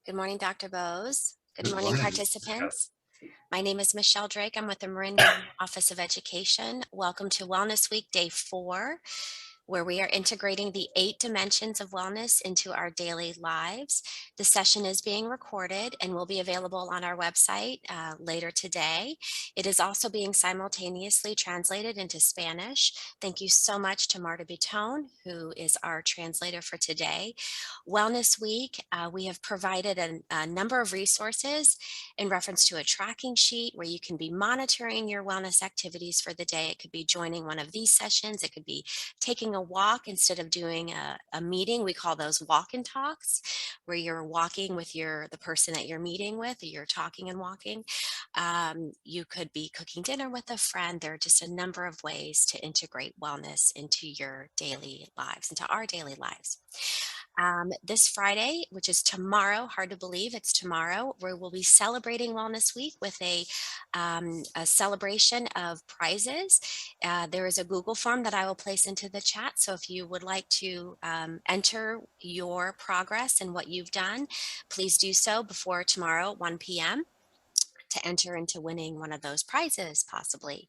Good morning, Dr. Bose. Good Good morning, morning, Michelle. participants. My name is Michelle Drake. I'm with the Marin County Office of Education. Welcome to Wellness Week, Day 4, where we are integrating the 8 dimensions of wellness into our daily lives. The session is being recorded and will be available on our website later today. It is also being simultaneously translated into Spanish. Thank you so much to Marta Butone, who is our translator for today. Wellness Week, we have provided a number of resources in reference to a tracking sheet where you can be monitoring your wellness activities for the day. It could be joining one of these sessions. It could be taking a walk instead of doing a meeting. We call those walk and talks, where you're walking with the person that you're meeting with, or you're talking and walking. You could be cooking dinner with a friend. There are just a number of ways to integrate wellness into your daily lives, into our daily lives. This Friday, which is tomorrow, hard to believe it's tomorrow, we will be celebrating Wellness Week with a celebration of prizes. There is a Google form that I will place into the chat. So if you would like to enter your progress and what you've done, please do so before tomorrow, 1 p.m. to enter into winning one of those prizes, possibly.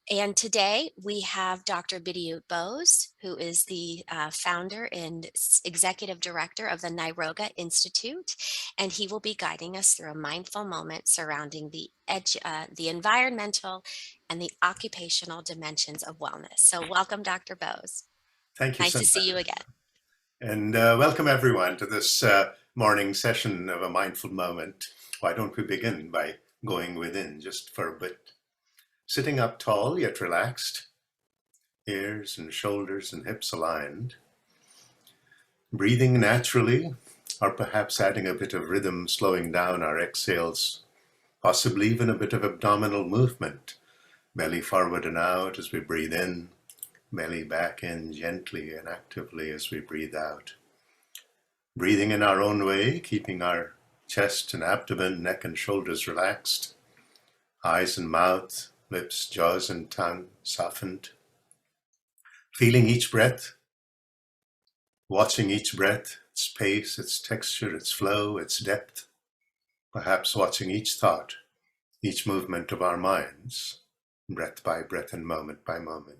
And today we have Dr. Bidyut Bose, who is the founder and executive director of the Niroga Institute, and he will be guiding us through a mindful moment surrounding the environmental and the occupational dimensions of wellness. So welcome, Dr. Bose. Thank you Nice so to see you much. again. And welcome everyone to this morning session of a mindful moment. Why don't we begin by going within just for a bit? Sitting up tall yet relaxed, ears and shoulders and hips aligned. Breathing naturally, or perhaps adding a bit of rhythm, slowing down our exhales, possibly even a bit of abdominal movement. Belly forward and out as we breathe in. Belly back in gently and actively as we breathe out. Breathing in our own way, keeping our chest and abdomen, neck and shoulders relaxed. Eyes and mouth, lips, jaws and tongue softened. Feeling each breath. Watching each breath, its pace, its texture, its flow, its depth. Perhaps watching each thought, each movement of our minds, breath by breath and moment by moment.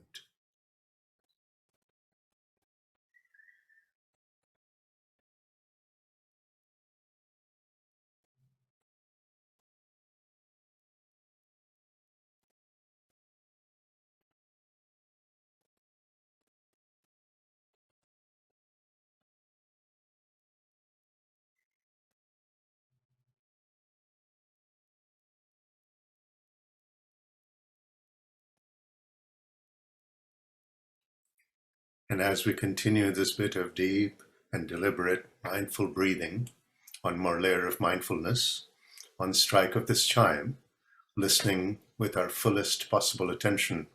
And as we continue this bit of deep and deliberate mindful breathing, one more layer of mindfulness, one strike of this chime, listening with our fullest possible attention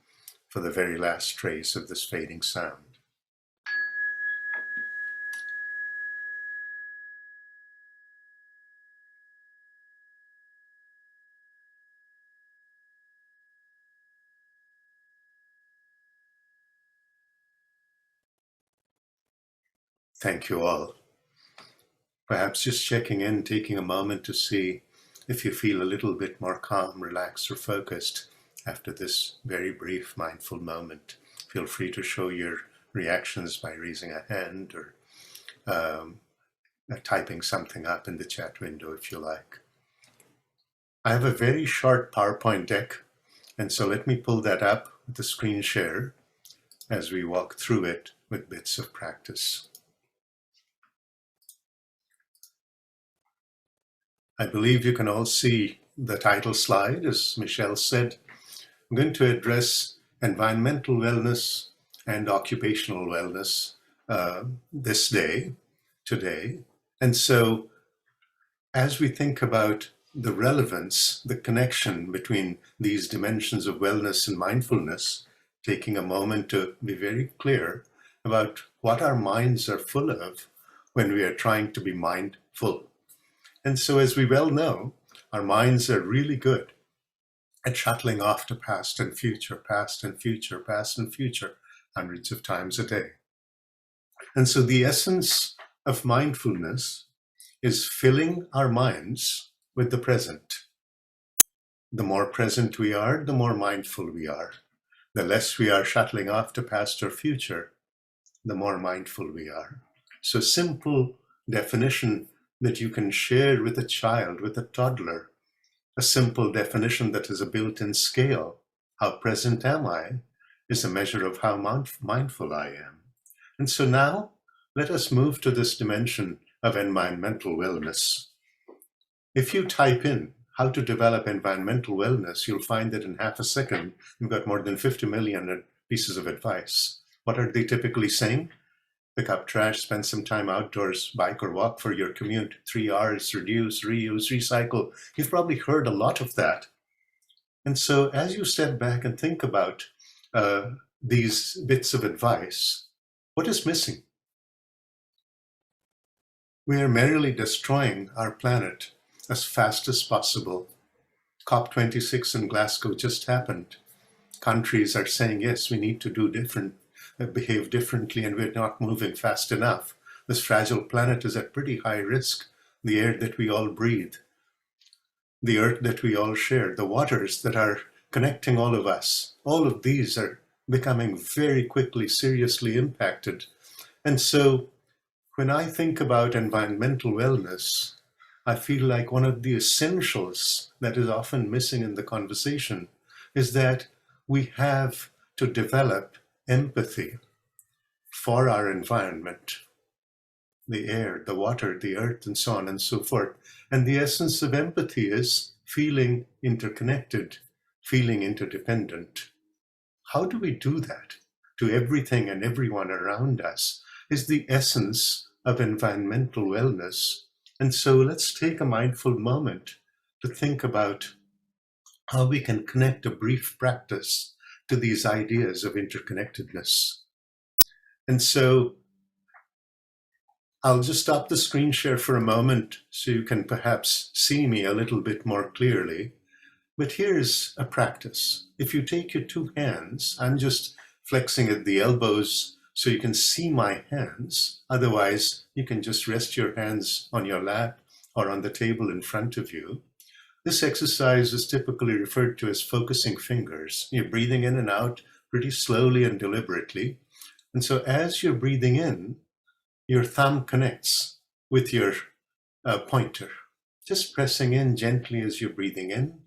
for the very last trace of this fading sound. Thank you all. Perhaps just checking in, taking a moment to see if you feel a little bit more calm, relaxed, or focused after this very brief mindful moment. Feel free to show your reactions by raising a hand or typing something up in the chat window if you like. I have a very short PowerPoint deck, and so let me pull that up with the screen share as we walk through it with bits of practice. I believe you can all see the title slide. As Michelle said, I'm going to address environmental wellness and occupational wellness today. And so as we think about the relevance, the connection between these dimensions of wellness and mindfulness, taking a moment to be very clear about what our minds are full of when we are trying to be mindful. And so, as we well know, our minds are really good at shuttling off to past and future, past and future, past and future, hundreds of times a day. And so the essence of mindfulness is filling our minds with the present. The more present we are, the more mindful we are. The less we are shuttling off to past or future, the more mindful we are. So simple definition that you can share with a child, with a toddler, a simple definition that is a built-in scale. How present am I is a measure of how mindful I am. And so now let us move to this dimension of environmental wellness. If you type in how to develop environmental wellness, you'll find that in half a second, you've got more than 50 million pieces of advice. What are they typically saying? Pick up trash, spend some time outdoors, bike or walk for your commute, 3 R's, reduce, reuse, recycle. You've probably heard a lot of that. And so as you step back and think about these bits of advice, what is missing? We are merely destroying our planet as fast as possible. COP26 in Glasgow just happened. Countries are saying, yes, we need to do different, behave differently, and we're not moving fast enough. This fragile planet is at pretty high risk. The air that we all breathe, the earth that we all share, the waters that are connecting all of us, all of these are becoming very quickly seriously impacted. And so when I think about environmental wellness, I feel like one of the essentials that is often missing in the conversation is that we have to develop empathy for our environment, the air, the water, the earth, and so on and so forth. And the essence of empathy is feeling interconnected, feeling interdependent. How do we do that to everything and everyone around us is the essence of environmental wellness. And so let's take a mindful moment to think about how we can connect a brief practice to these ideas of interconnectedness. And so I'll just stop the screen share for a moment so you can perhaps see me a little bit more clearly. But here's a practice. If you take your two hands, I'm just flexing at the elbows so you can see my hands. Otherwise, you can just rest your hands on your lap or on the table in front of you. This exercise is typically referred to as focusing fingers. You're breathing in and out pretty slowly and deliberately. And so as you're breathing in, your thumb connects with your pointer, just pressing in gently as you're breathing in.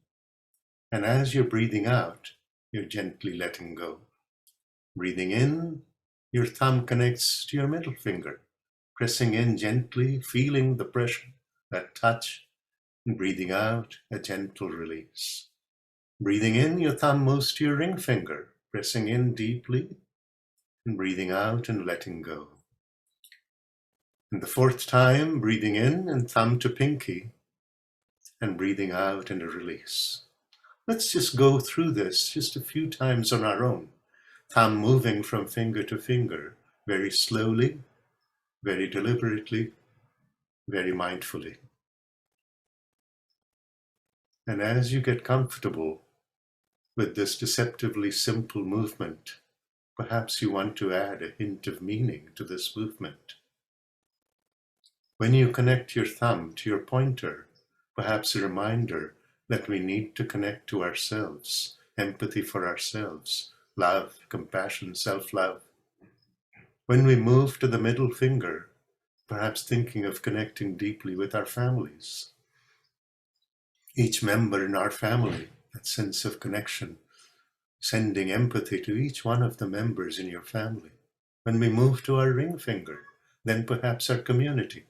And as you're breathing out, you're gently letting go. Breathing in, your thumb connects to your middle finger, pressing in gently, feeling the pressure, that touch, and breathing out, a gentle release. Breathing in, your thumb moves to your ring finger, pressing in deeply, and breathing out and letting go. And the fourth time, breathing in and thumb to pinky, and breathing out and a release. Let's just go through this just a few times on our own. Thumb moving from finger to finger, very slowly, very deliberately, very mindfully. And as you get comfortable with this deceptively simple movement, perhaps you want to add a hint of meaning to this movement. When you connect your thumb to your pointer, perhaps a reminder that we need to connect to ourselves, empathy for ourselves, love, compassion, self-love. When we move to the middle finger, perhaps thinking of connecting deeply with our families. Each member in our family, that sense of connection, sending empathy to each one of the members in your family. When we move to our ring finger, then perhaps our community.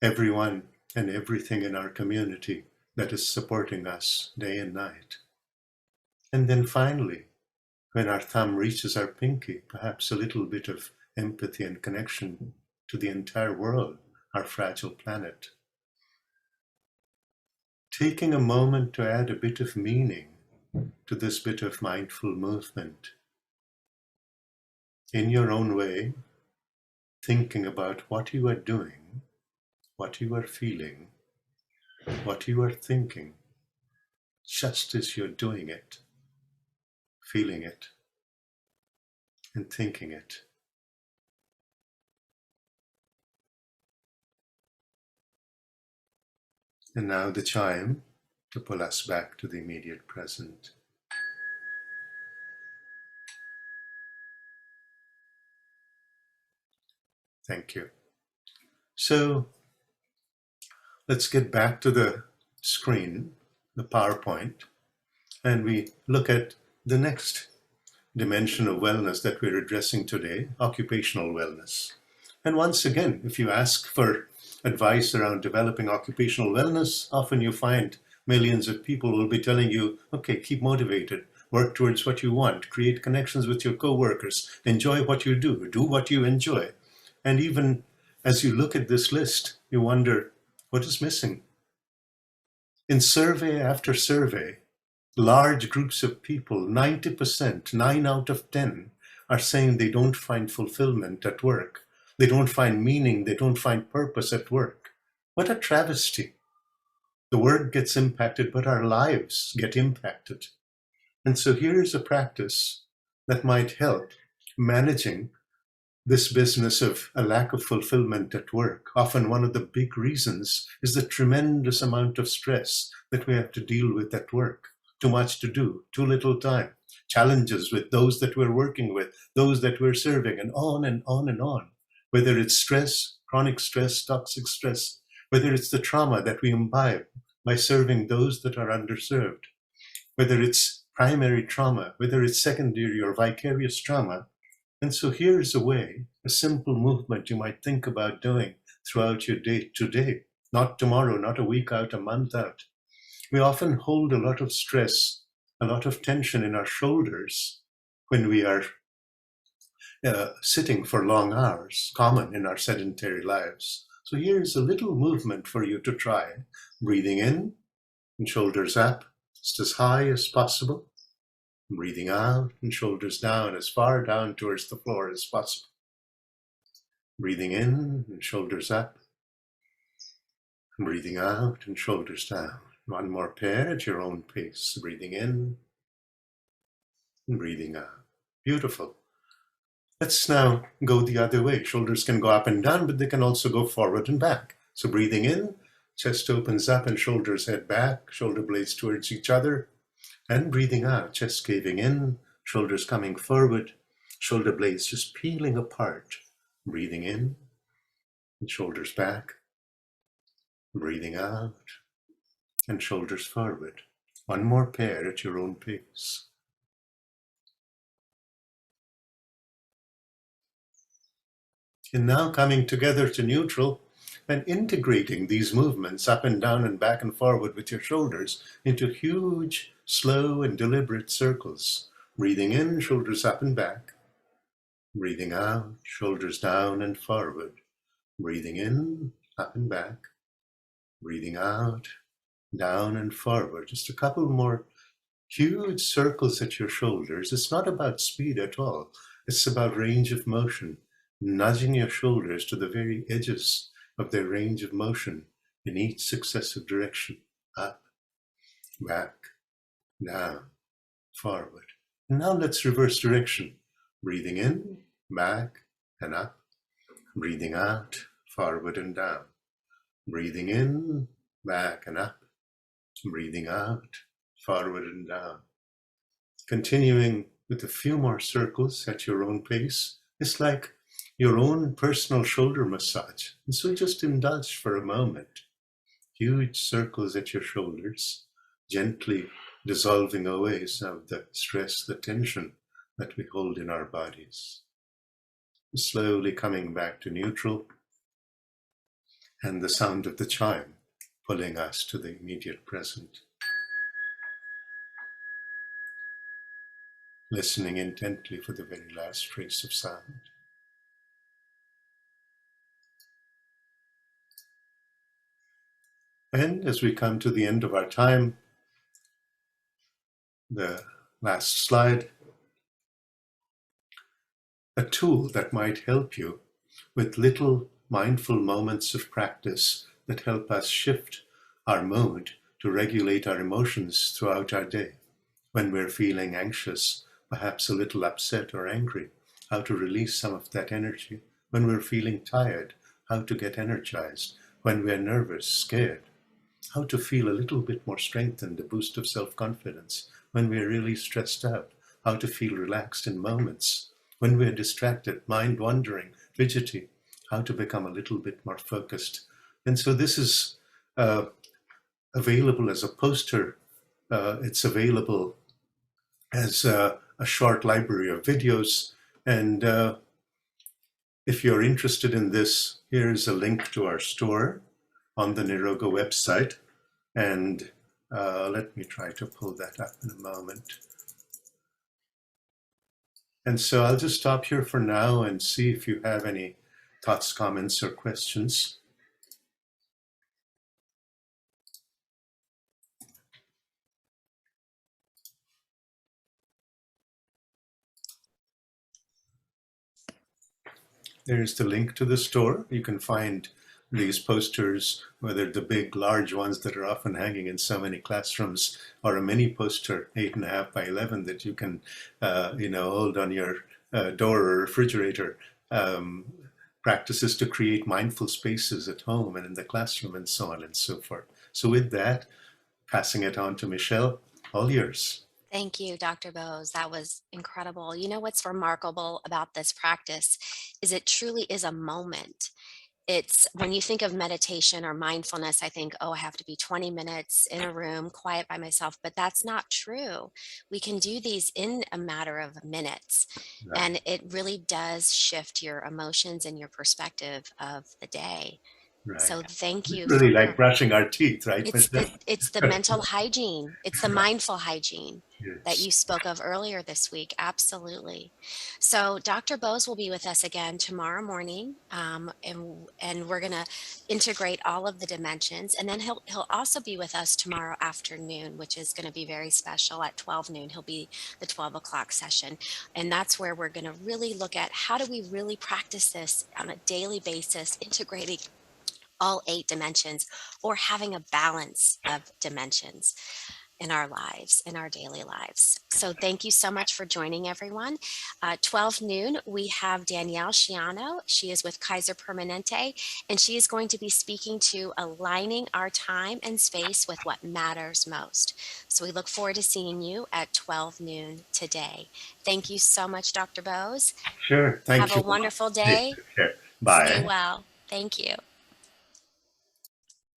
Everyone and everything in our community that is supporting us day and night. And then finally, when our thumb reaches our pinky, perhaps a little bit of empathy and connection to the entire world, our fragile planet. Taking a moment to add a bit of meaning to this bit of mindful movement. In your own way, thinking about what you are doing, what you are feeling, what you are thinking, just as you're doing it, feeling it, and thinking it. And now the chime to pull us back to the immediate present. Thank you. So let's get back to the screen, the PowerPoint, and we look at the next dimension of wellness that we're addressing today, occupational wellness. And once again, if you ask for advice around developing occupational wellness, often you find millions of people will be telling you, okay, keep motivated, work towards what you want, create connections with your coworkers, enjoy what you do what you enjoy. And even as you look at this list, you wonder, what is missing? In survey after survey, large groups of people, 90%, 9 out of 10, are saying they don't find fulfillment at work. They don't find meaning, they don't find purpose at work. What a travesty. The work gets impacted, but our lives get impacted. And so here's a practice that might help managing this business of a lack of fulfillment at work. Often one of the big reasons is the tremendous amount of stress that we have to deal with at work. Too much to do, too little time, challenges with those that we're working with, those that we're serving, and on and on and on. Whether it's stress, chronic stress, toxic stress, whether it's the trauma that we imbibe by serving those that are underserved, whether it's primary trauma, whether it's secondary or vicarious trauma. And so here's a way, a simple movement you might think about doing throughout your day today, not tomorrow, not a week out, a month out. We often hold a lot of stress, a lot of tension in our shoulders when we are sitting for long hours, common in our sedentary lives. So here's a little movement for you to try. Breathing in and shoulders up, just as high as possible. Breathing out and shoulders down, as far down towards the floor as possible. Breathing in and shoulders up. Breathing out and shoulders down. One more pair at your own pace. Breathing in and breathing out. Beautiful. Let's now go the other way. Shoulders can go up and down, but they can also go forward and back. So breathing in, chest opens up and shoulders head back, shoulder blades towards each other. And breathing out, chest caving in, shoulders coming forward, shoulder blades just peeling apart. Breathing in, and shoulders back. Breathing out, and shoulders forward. One more pair at your own pace. And now coming together to neutral and integrating these movements up and down and back and forward with your shoulders into huge, slow and deliberate circles. Breathing in, shoulders up and back. Breathing out, shoulders down and forward. Breathing in, up and back. Breathing out, down and forward. Just a couple more huge circles at your shoulders. It's not about speed at all. It's about range of motion, nudging your shoulders to the very edges of their range of motion in each successive direction. Up, back, down, forward. And now let's reverse direction. Breathing in, back and up. Breathing out, forward and down. Breathing in, back and up. Breathing out, forward and down. Continuing with a few more circles at your own pace. It's like your own personal shoulder massage. And so just indulge for a moment. Huge circles at your shoulders, gently dissolving away some of the stress, the tension that we hold in our bodies. Slowly coming back to neutral, and the sound of the chime pulling us to the immediate present. Listening intently for the very last trace of sound. And as we come to the end of our time, the last slide, a tool that might help you with little mindful moments of practice that help us shift our mood to regulate our emotions throughout our day. When we're feeling anxious, perhaps a little upset or angry, how to release some of that energy. When we're feeling tired, how to get energized. When we're nervous, scared, how to feel a little bit more strengthened, a boost of self-confidence when we're really stressed out, how to feel relaxed in moments when we're distracted, mind wandering, fidgety, how to become a little bit more focused. And so this is available as a poster. It's available as a short library of videos. And if you're interested in this, here's a link to our store on the Niroga website. And let me try to pull that up in a moment. And so I'll just stop here for now and see if you have any thoughts, comments, or questions. There's the link to the store. You can find these posters, whether the big, large ones that are often hanging in so many classrooms, or a mini poster, 8.5 by 11, that you can, hold on your door or refrigerator. Practices to create mindful spaces at home and in the classroom, and so on and so forth. So with that, passing it on to Michelle, all yours. Thank you, Dr. Bose. That was incredible. You know what's remarkable about this practice is it truly is a moment. It's when you think of meditation or mindfulness, I think, oh, I have to be 20 minutes in a room, quiet by myself. But that's not true. We can do these in a matter of minutes. Right, And it really does shift your emotions and your perspective of the day. right. So thank you Really for like brushing our teeth, right, Michelle? it's the mental hygiene, it's the mindful hygiene that Yes. you spoke of earlier this week. Absolutely. So Dr. Bose will be with us again tomorrow morning, and we're going to integrate all of the dimensions. And then he'll also be with us tomorrow afternoon, which is going to be very special at 12 noon. He'll be the 12 o'clock session, and that's where we're going to really look at how do we really practice this on a daily basis, integrating all 8 dimensions or having a balance of dimensions in our lives, in our daily lives. So thank you so much for joining everyone. 12 noon, we have Danielle Shiano. She is with Kaiser Permanente, and she is going to be speaking to aligning our time and space with what matters most. So we look forward to seeing you at 12 noon today. Thank you so much, Dr. Bose. Sure. Have Thank a you. wonderful Take day. care. Stay Bye. well. Thank you.